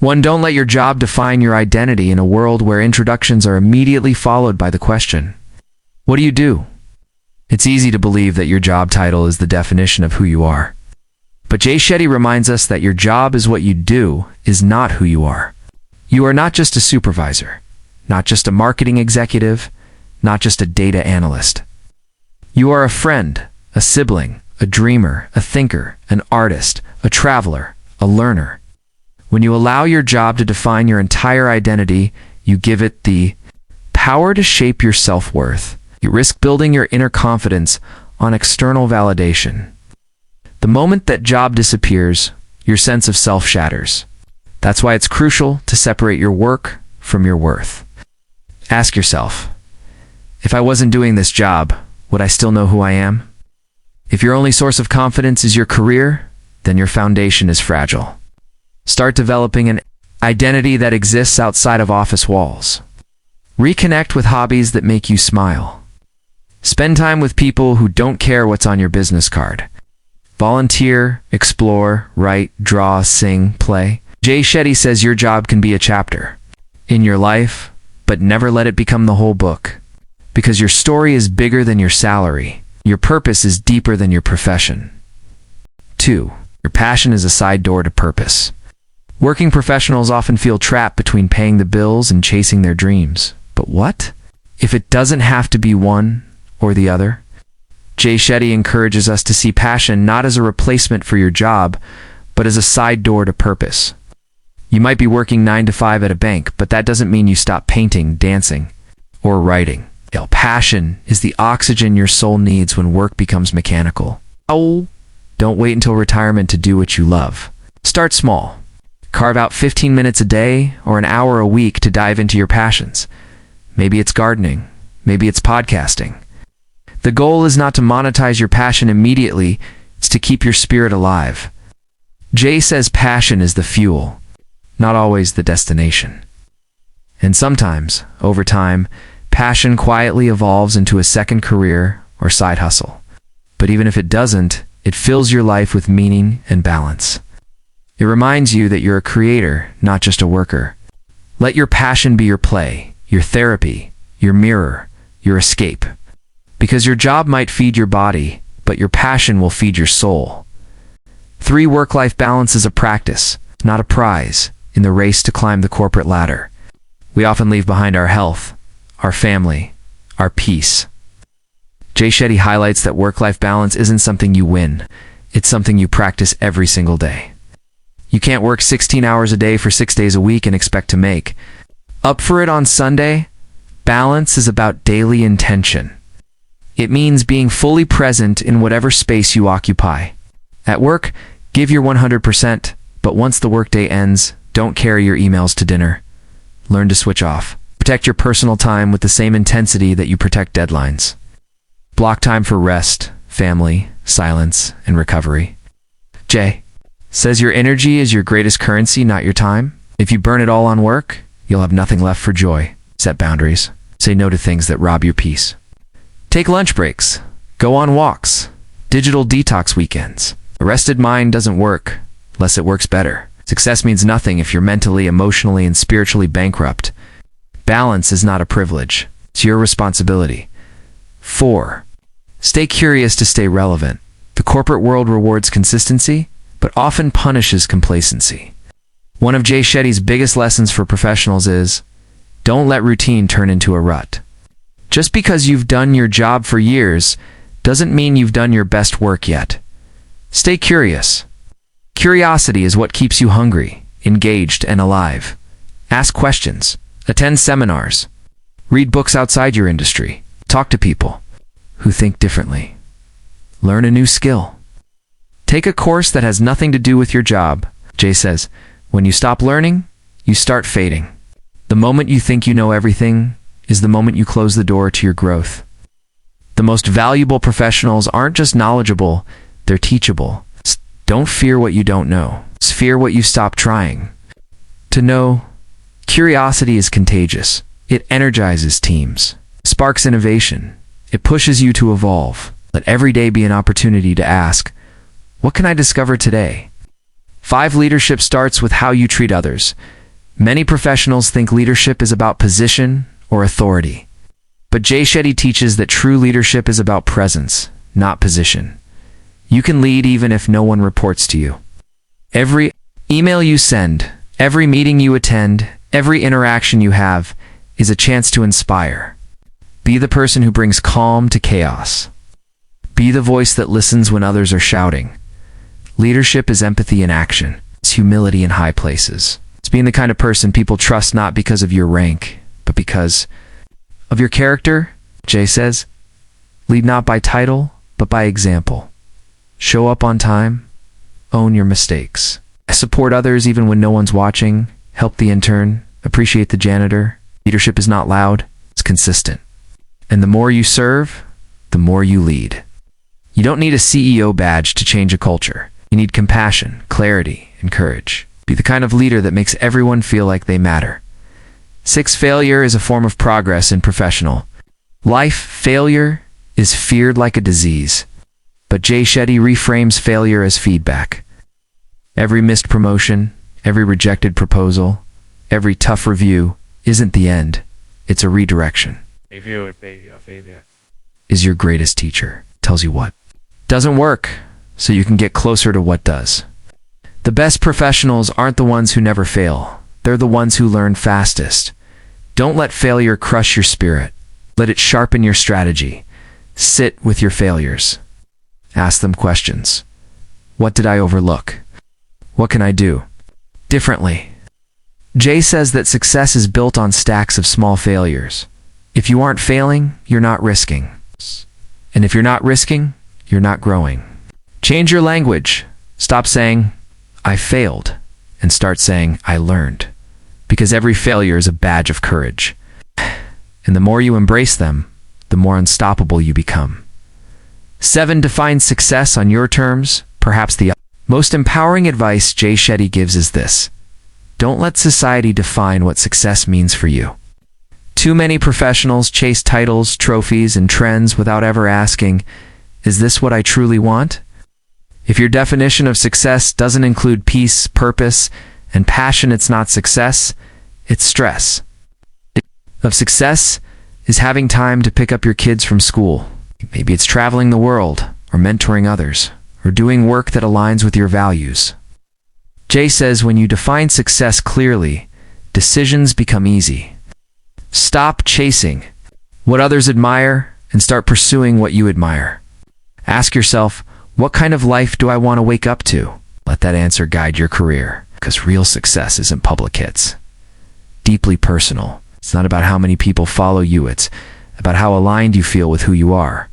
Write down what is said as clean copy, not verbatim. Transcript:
1. Don't let your job define your identity in a world where introductions are immediately followed by the question, what do you do? It's easy to believe that your job title is the definition of who you are. But Jay Shetty reminds us that your job is what you do, is not who you are. You are not just a supervisor, not just a marketing executive, not just a data analyst. You are a friend, a sibling, a dreamer, a thinker, an artist, a traveler, a learner. When you allow your job to define your entire identity, you give it the power to shape your self-worth. You risk building your inner confidence on external validation. The moment that job disappears, your sense of self shatters. That's why it's crucial to separate your work from your worth. Ask yourself, if I wasn't doing this job, would I still know who I am? If your only source of confidence is your career, then your foundation is fragile. Start developing an identity that exists outside of office walls. Reconnect with hobbies that make you smile. Spend time with people who don't care what's on your business card. Volunteer, explore, write, draw, sing, play. Jay Shetty says your job can be a chapter in your life, but never let it become the whole book. Because your story is bigger than your salary. Your purpose is deeper than your profession. 2. Your passion is a side door to purpose. Working professionals often feel trapped between paying the bills and chasing their dreams. But what if it doesn't have to be one or the other? Jay Shetty encourages us to see passion not as a replacement for your job, but as a side door to purpose. You might be working 9 to 5 at a bank, but that doesn't mean you stop painting, dancing, or writing. Passion is the oxygen your soul needs when work becomes mechanical. Don't wait until retirement to do what you love. Start small. Carve out 15 minutes a day or an hour a week to dive into your passions. Maybe it's gardening. Maybe it's podcasting. The goal is not to monetize your passion immediately, it's to keep your spirit alive. Jay says passion is the fuel, not always the destination. And sometimes, over time, passion quietly evolves into a second career or side hustle. But even if it doesn't, it fills your life with meaning and balance. It reminds you that you're a creator, not just a worker. Let your passion be your play, your therapy, your mirror, your escape. Because your job might feed your body, but your passion will feed your soul. 3. Work-life balance is a practice, not a prize, in the race to climb the corporate ladder. We often leave behind our health, our family, our peace. Jay Shetty highlights that work-life balance isn't something you win, it's something you practice every single day. You can't work 16 hours a day for 6 days a week and expect to make up for it on Sunday. Balance is about daily intention. It means being fully present in whatever space you occupy. At work, give your 100%, but once the workday ends, don't carry your emails to dinner. Learn to switch off. Protect your personal time with the same intensity that you protect deadlines. Block time for rest, family, silence, and recovery. Jay says your energy is your greatest currency, not your time. If you burn it all on work, you'll have nothing left for joy. Set boundaries. Say no to things that rob your peace. Take lunch breaks. Go on walks. Digital detox weekends. A rested mind doesn't work unless it works better. Success means nothing if you're mentally, emotionally, and spiritually bankrupt. Balance is not a privilege. It's your responsibility. 4. Stay curious to stay relevant. The corporate world rewards consistency, but often punishes complacency. One of Jay Shetty's biggest lessons for professionals is, don't let routine turn into a rut. Just because you've done your job for years doesn't mean you've done your best work yet. Stay curious. Curiosity is what keeps you hungry, engaged, and alive. Ask questions. Attend seminars. Read books outside your industry. Talk to people who think differently. Learn a new skill. Take a course that has nothing to do with your job. Jay says, when you stop learning, you start fading. The moment you think you know everything is the moment you close the door to your growth. The most valuable professionals aren't just knowledgeable, they're teachable. Don't fear what you don't know. Fear what you stop trying. To know, curiosity is contagious. It energizes teams, sparks innovation. It pushes you to evolve. Let every day be an opportunity to ask, what can I discover today? 5. Leadership starts with how you treat others. Many professionals think leadership is about position or authority. But Jay Shetty teaches that true leadership is about presence, not position. You can lead even if no one reports to you. Every email you send, every meeting you attend, every interaction you have is a chance to inspire. Be the person who brings calm to chaos. Be the voice that listens when others are shouting. Leadership is empathy in action. It's humility in high places. It's being the kind of person people trust not because of your rank, but because of your character. Jay says, lead not by title, but by example. Show up on time. Own your mistakes. Support others even when no one's watching. Help the intern. Appreciate the janitor. Leadership is not loud. It's consistent. And the more you serve, the more you lead. You don't need a CEO badge to change a culture. You need compassion, clarity, and courage. Be the kind of leader that makes everyone feel like they matter. 6. Failure is a form of progress in professional life. Failure is feared like a disease. But Jay Shetty reframes failure as feedback. Every missed promotion, every rejected proposal, every tough review isn't the end. It's a redirection. Failure is your greatest teacher. Tells you what doesn't work, so you can get closer to what does. The best professionals aren't the ones who never fail. They're the ones who learn fastest. Don't let failure crush your spirit. Let it sharpen your strategy. Sit with your failures. Ask them questions. What did I overlook? What can I do differently? Jay says that success is built on stacks of small failures. If you aren't failing, you're not risking. And if you're not risking, you're not growing. Change your language. Stop saying, I failed, and start saying, I learned. Because every failure is a badge of courage. And the more you embrace them, the more unstoppable you become. 7. Define success on your terms. Perhaps the most empowering advice Jay Shetty gives is this: don't let society define what success means for you. Too many professionals chase titles, trophies, and trends without ever asking, is this what I truly want? If your definition of success doesn't include peace, purpose, and passion, it's not success, it's stress. Of success is having time to pick up your kids from school. Maybe it's traveling the world, or mentoring others, or doing work that aligns with your values. Jay says when you define success clearly, decisions become easy. Stop chasing what others admire and start pursuing what you admire. Ask yourself, what kind of life do I want to wake up to? Let that answer guide your career, because real success isn't public hits. Deeply personal. It's not about how many people follow you, it's about how aligned you feel with who you are.